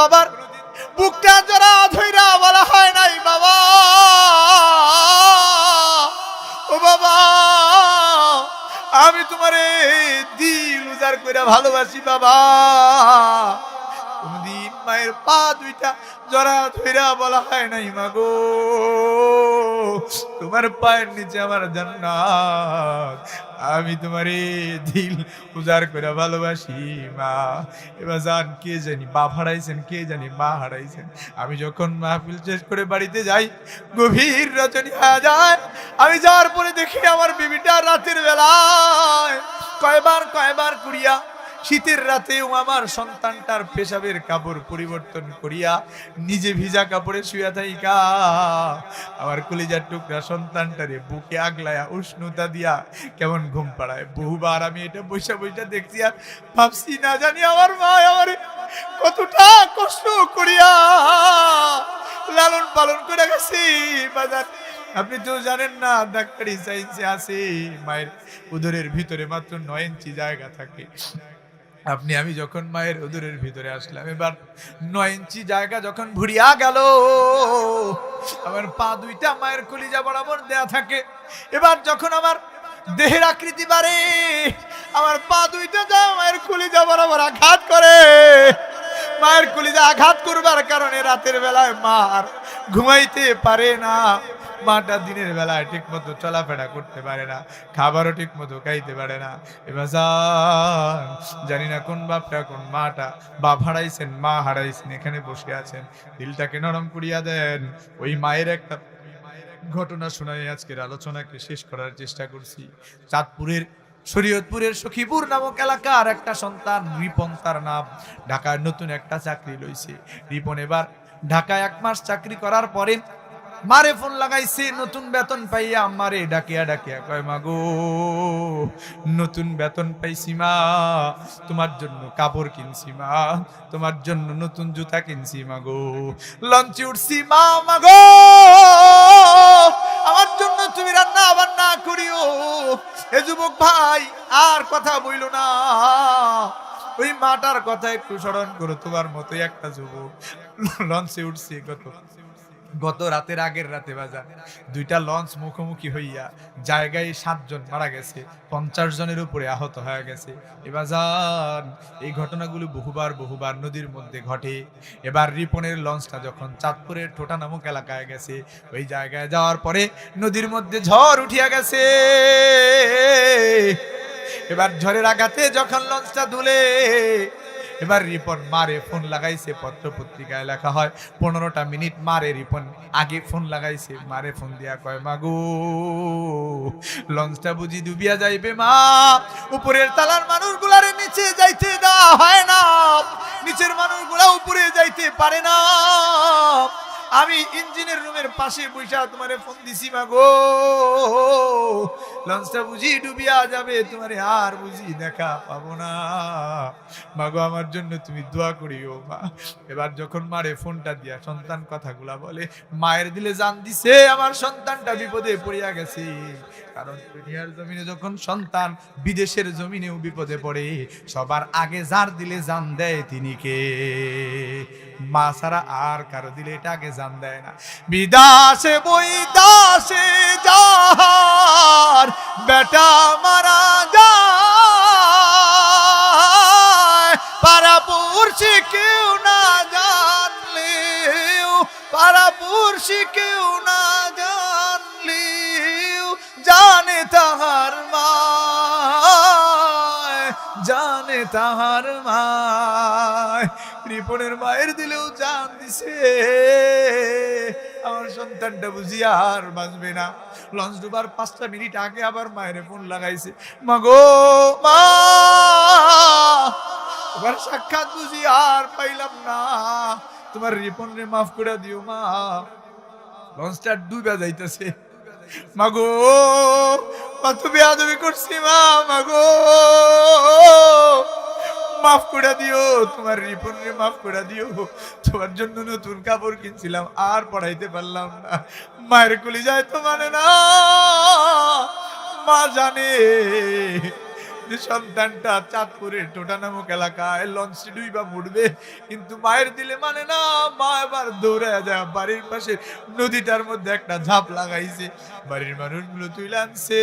বাবার বুকটা জড়া ধইরা বলা হয় নাই বাবা, ও বাবা আমি তোমারে দিল উজাড় করে ভালোবাসি বাবা। কোনদিন মায়ের পা দুইটা জড়া ধইরা বলা হয় নাই মাগো তোমার পায়ের নিচে আমার জান্নাত, আমি তোমারে দিল উজাড় করে ভালোবাসি মা। এবার জান কে জানি বাপ হারাইছেন, কে জানি মা হারাইছেন। আমি যখন মাহফিল শেষ করে বাড়িতে যাই গভীর রজনী হয়ে যায়, আমি যাওয়ার পরে দেখি আমার বিবিটা রাতের বেলায় কয়বার করিয়া শীতের রাতেও আমার সন্তানটার পেশাবের কাপড় পরিবর্তন করিয়া নিজে ভিজা কাপড়ে শুয়া থাইকা আমার কলিজার টুকরা সন্তানটারে বুকে আগলায়া উষ্ণতা দিয়া কেমন ঘুম পাড়ায়। বহুবার আমি এটা বৈশা দেখছি আর ভাবছি না জানি আমার মা আমার কতটা কষ্ট করিয়া লালন পালন করে গেছি বাজার। আপনি তো জানেন না ডাক্তারি সায়েন্সে আছে মায়ের উদরের ভিতরে মাত্র 9 ইঞ্চি জায়গা থাকে। আমি যখন মায়ের উদরের ভিতরে আসলাম, এবার 9 ইঞ্চি জায়গা যখন ভুড়িয়া গেল, আমার পা দুইটা মায়ের কলিজা বরাবর দেয়া থাকে। এবার যখন আমার দেহের আকৃতি বাড়ে, আমার পা দুইটা যা মায়ের কলিজা বরাবর আঘাত করে। মায়ের কলিজা আঘাত করবার কারণে রাতের বেলায় মা আর ঘুমাইতে পারে না। মাটা দিনের বেলায় ঠিক মতো চলাফেরা করতে পারে না, খাবারও ঠিক মতো খাইতে পারে না। এবার জানি না কোন বাপটা কোন মাটা, বাপ হারাইছেন মা হারাইছেন, এখানে বসে আছেন, দিলটাকে নরম করিয়া দেন। ওই মায়ের একটা ঘটনা শোনাই আজকের আলোচনাকে শেষ করার চেষ্টা করছি। চাঁদপুরের শরীয়তপুরের সখীপুর নামক এলাকার একটা সন্তান রিপন, তার নাম। ঢাকায় নতুন একটা চাকরি লইছে রিপন। এবার ঢাকায় 1 মাস চাকরি করার পরে মারে ফোন লাগাইছে নতুন বেতন পাইয়া। মারে ডাকিয়া কয় মাগো নতুন বেতন পাইছি মা, তোমার জন্য কাপড় কিনছি মা, তোমার জন্য নতুন জুতা কিনছি মাগো, লঞ্চে উঠছি মা, মাগো আমার জন্য তুমি রান্না বান্না করিও। এ যুবক ভাই আর কথা বইল না, ওই মাটার কথা একটু স্মরণ করো। তোমার মতোই একটা যুবক লঞ্চে উঠছে গত রাতের আগের রাতে বাজার 2টা লঞ্চ মুখোমুখি হইয়া জায়গায় 7 জন মারা গেছে, 50 জনের উপরে আহত হয়ে গেছে। এবার এই ঘটনাগুলো বহুবার নদীর মধ্যে ঘটে। এবার রিপনের লঞ্চটা যখন চাঁদপুরের ঠোঁটা নামক এলাকায় গেছে, ওই জায়গায় যাওয়ার পরে নদীর মধ্যে ঝড় উঠিয়া গেছে। এবার ঝড়ের আঘাতে যখন লঞ্চটা দুলে, এবার রিপন মারে ফোন লাগাইছে। পত্র পত্রিকায় লেখা হয় 15টা মিনিট মারে রিপন আগে ফোন লাগাইছে। মারে ফোন দিয়া কয় মাগো লঞ্চটা বুঝি ডুবিয়া যাইবে মা, উপরের তালার মানুষগুলারে নিচে যাইতে দেওয়া হয় না, নিচের মানুষগুলা উপরে যাইতে পারে না, আমি ইঞ্জিনের রুমের পাশে বসে তোমারে ফোন দিছি মাগো, লঞ্চটা বুঝি ডুবিয়া যাবে, তোমারে আর বুঝি দেখা পাবো না মাগো, আমার জন্য তুমি দোয়া করিও মা। এবার যখন মারে ফোনটা দিয়া সন্তান কথাগুলা বলে, মায়ের দিলে জান দিছে আমার সন্তানটা বিপদে পড়িয়া গেছে। কারণ দুনিয়ার জমিনে যখন সন্তান বিদেশের জমিনেও বিপদে পড়ে, সবার আগে যার দিলে জান দেয় তিনি কে? মা ছাড়া আর কারো দিলে এটা আগে জান দেয় না। বিদাসে বৈদাসে যার বেটা মারা যায়, পাড়াপড়শি কেউ না জানলেও, পাড়াপড়শি কেউ না জানলেও জানে তাহার মা, জানে তাহার মা। রিপনের মায়ের দিলেও জান দিছে, আমার সন্তানটা বুঝি আর বাঁচবে না। লঞ্চ ডুবার 5টা মিনিট আগে আবার মায়ের ফোন লাগাইছে, মাগো মা এবার সাক্ষাৎ বুঝি আর পাইলাম না, তোমার রিপন রে মাফ করে দিও মা, লঞ্চটা ডুবে যাইতেছে মাগো, কত বেয়াদবি করছি মা, মাগো মাফ করে দিও, তোমার রিপন রে মাফ করে দিও, তোমার জন্য নতুন কাপড় কিনছিলাম আর পড়াইতে পারলাম না। মায়ের কলিজায় তো মানে না, মা জানে যে সন্তানটা চাঁদপুরের টোটা নামক এলাকায় লঞ্চে ডুইবা মরবে, কিন্তু মায়ের দিলে মানে না। মা এবার দৌড়ে যায় বাড়ির পাশে নদীটার মধ্যে একটা ঝাঁপ লাগাইছে, বাড়ির মানুষগুলো তুলে আনছে।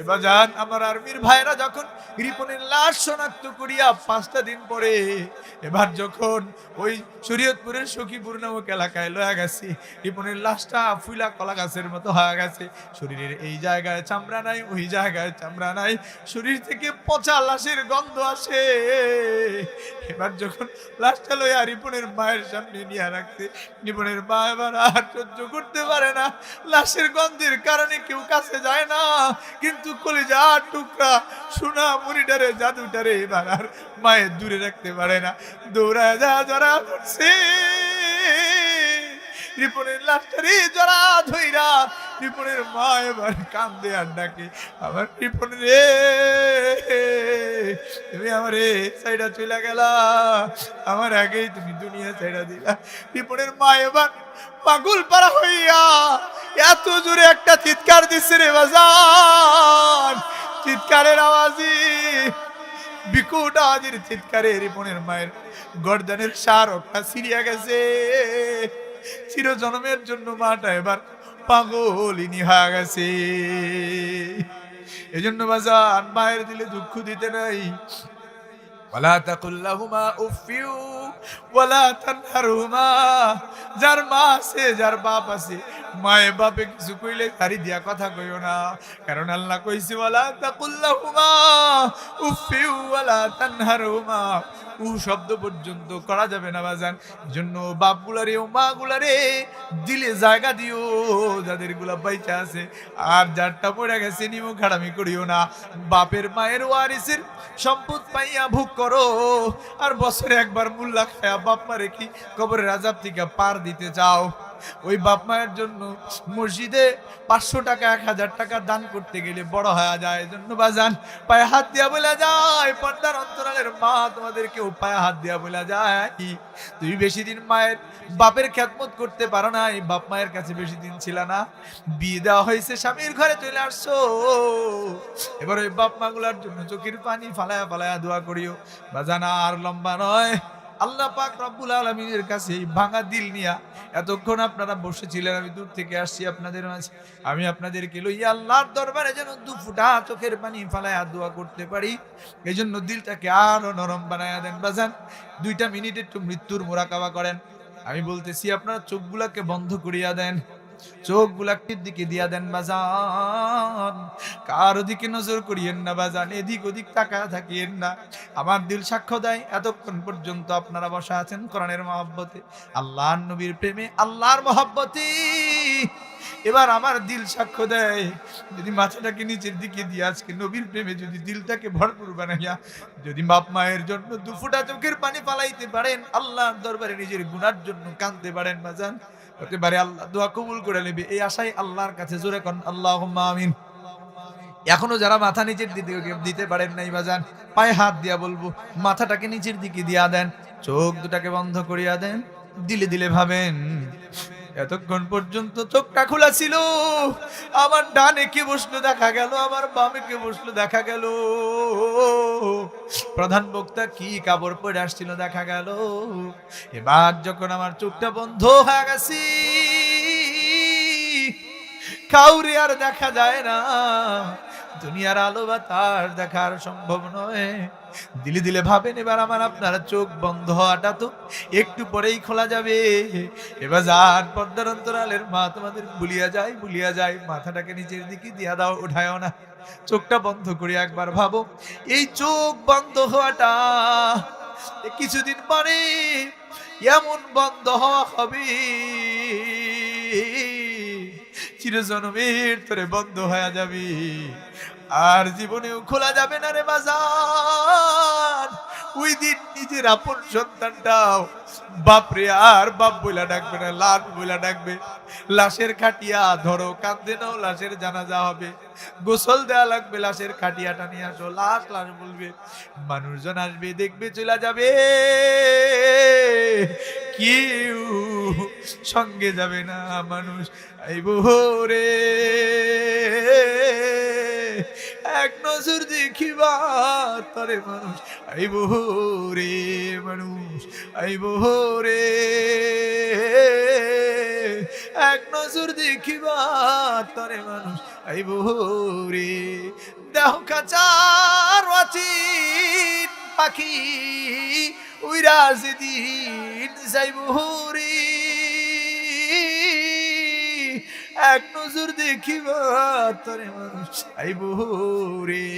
এবার যান আমার আর্মির ভাইরা যখন রিপনের লাশ শনাক্ত করিয়া 5টা দিন পরে এবার যখন ওই শরীয়তপুরের সখীপুর নামক এলাকায় লয়া গেছে, রিপনের লাশটা ফুলা কলা গাছের মতো হয়ে গেছে। শরীরের এই জায়গায় চামড়া নাই, ওই জায়গায় চামড়া নাই, শরীর থেকে পচা লাশের গন্ধ আসে। এবার যখন লাশটা লইয়া রিপনের মায়ের সামনে নিয়ে রাখছে, রিপনের মা এবার আর সহ্য করতে পারে না। লাশের গন্ধের কারণে কেউ কাছে যায় না, কিন্তু কলিজা টুকরা সোনা মুড়িটারে জাদুটারে এবার আর মায়ের দূরে রাখতে পারে না। দৌড়ায় যা জড়া ধরছে রিপনের লাশটারে, জড়া ধইরা রিপনের মা এবার কান্দে আর ডাকে, আমার রিপন রে, তুমি আমার সাইডা চলে গেলা, আমার আগেই তুমি দুনিয়া সাইডা দিলা। রিপনের মা এবার পাগল পারা হইয়া এত জোরে একটা চিৎকার দিচ্ছে রে বাজার, চিৎকারের আওয়াজই বিকট আওয়াজের চিৎকারে রিপনের মায়ের গর্দানের সারকটা ছিঁড়িয়া গেছে। চিরজন্মের জন্য মাটা এবার পাগলিনী হয়ে গেছে। এজন্য বাজান মায়ের দিলে দুঃখ দিতে নাই। ওয়ালা তাকুল লাহুমা উফিউ ওয়ালা তানহারহুমা। যার মা আছে, যার বাপ আছে, মায়ে বাপে কিছু কইলে তারি দিয়া কথা কইও না, কারণ আল্লাহ কইছে ওয়ালা তাকুল লাহুমা উফিউ ওয়ালা তানহারহুমা। উ শব্দ পর্যন্ত করা যাবে না বাজান। জন্য বাপগুলারে ও মাগুলারে দিলে জায়গা দিও, যাদের গুলা বাইচা আছে। আর যারটা পড়ে গেছে নিমু খাড়ামি করিও না। বাপের মায়ের ওয়ারিসের সম্পদ পাইয়া ভোগ করো, আর বছরে একবার মুল্লা খায়া বাপ মারে কি কবরের আযাব থেকে পার দিতে চাও। ওই বাপ মায়ের জন্য মসজিদে 500 টাকা 1000 টাকা দান করতে গেলে বড় হয়ে যায়। জন্য বাজান পায়ে হাত দিয়া বলে যায়, পর্দার অন্তরালের মা তোমাদেরকেও পায়ে হাত দিয়া বলে যায়, তুমি বেশি দিন মায়ের বাপের খেদমত করতে পারো না, এই বাপ মায়ের কাছে বেশি দিন ছিল না, বিয়ে দেওয়া হয়েছে, স্বামীর ঘরে চলে আসছো। এবার ওই বাপ মাগুলার জন্য চোখের পানি ফালায়া ফালায়া দোয়া করিও বাজান। আর লম্বা নয়, আল্লাহ পাক রব্বুল আলামিনের কাছে এই ভাঙা দিল নিয়া এতক্ষণ আপনারা বসেছিলেন, আমি দূর থেকে আসছি আপনাদের মাঝে। আমি আপনাদেরকে লইয়া আল্লাহর দরবারে যেন 2 ফোঁটা চোখের পানি ফালায়া দোয়া করতে পারি, এই জন্য দিলটাকে আরো নরম বানায়া দেন বাজান। 2টা মিনিট একটু মৃত্যুর মোরাকাবা করেন। আমি বলতেছি আপনারা চোখগুলাকে বন্ধ করিয়া দেন, চোখগুলাকে দিকে দিয়া দেন বাজান। কারো দিকে নজর করিয়েন না বাজান, এদিক ওদিক তাকায়া থাকিয়েন না। আমার দিল সাক্ষ্য দেয় এতক্ষণ পর্যন্ত আপনারা বসা আছেন কোরআনের মহব্বতে, আল্লাহর নবীর প্রেমে, আল্লাহর মহব্বতে। এবার আমার দিল সাক্ষ্য দেয়, যদি মাথাটাকে নিচের দিকে দিয়ে আজকে নবীর প্রেমে যদি দিলটাকে ভরপুর বানাইয়া যদি বাপ মায়ের জন্য 2 ফোঁটা চোখের পানি ফালাইতে পারেন, আল্লাহর দরবারে নিজের গুনার জন্য কাঁদতে পারেন বাজান, হতে পারে আল্লাহ দোয়া কবুল করে নেবে। এই আশাই আল্লাহর কাছে জোরে কোন আল্লাহুম্মা আমিন। এখনো যারা মাথা নিচের দিকে দিতে পারেন নাই বাজান, পায়ে হাত দিয়া বলবো মাথাটাকে নিচের দিকে দিয়া দেন, চোখ দুটাকে বন্ধ করিয়া দেন, দিলে দিলে ভাবেন এতক্ষণ পর্যন্ত চোখটা খোলা ছিল, আমার ডানে কে বসলো দেখা গেল, আমার বামে কে বসলো দেখা গেল, প্রধান বক্তা কি কাপড় পরে আসছিল দেখা গেল। এবার যখন আমার চোখটা বন্ধ হয়ে গেছে, কাউরে আর দেখা যায় না, দুনিয়ার আলো বাতাস দেখার সম্ভব নয়, দিলে দিলে ভাবেন এবার আমার আপনারা চোখ বন্ধ হওয়াটা তো একটু পরেই খোলা যাবে। এবার যান পর্দার অন্তরালের মা তোমাদের ভুলিয়া যায়, মাথাটাকে নিচের দিকে দিয়া দাও, উঠায়ও না, চোখটা বন্ধ করে একবার ভাবো এই চোখ বন্ধ হওয়াটা কিছুদিন পরে এমন বন্ধ হওয়া হবে চিরজন্মের তোরে বন্ধ হয়ে যাবে, আর জীবনেও খোলা যাবে না রে বাজার। ওই দিন নিজের আপন সন্তানটাও বাপরে আর বাপ বইলা ডাকবে না, লাশ বইলা ডাকবে। লাশের খাটিয়া ধরো, কাঁদে নাও, লাশের জানাজা হবে, গোসল দেওয়া লাগবে, লাশের খাটিয়াটা নিয়ে আসো, লাশ লাশ বলবে, মানুষজন আসবে দেখবে চলে যাবে, কেউ সঙ্গে যাবে না, মানুষ আইবো রে এক নজর দেখিবা তরে মানুষ আইব রে, মানুষ আইব রে। এক নজর দেখিবা তরে মানুষ আইব রে। দেহ কাচার অচিন পাখি উইরা যেদিন যাইব রে। এক নজর দেখিবা তরে মানুষ আইব রে।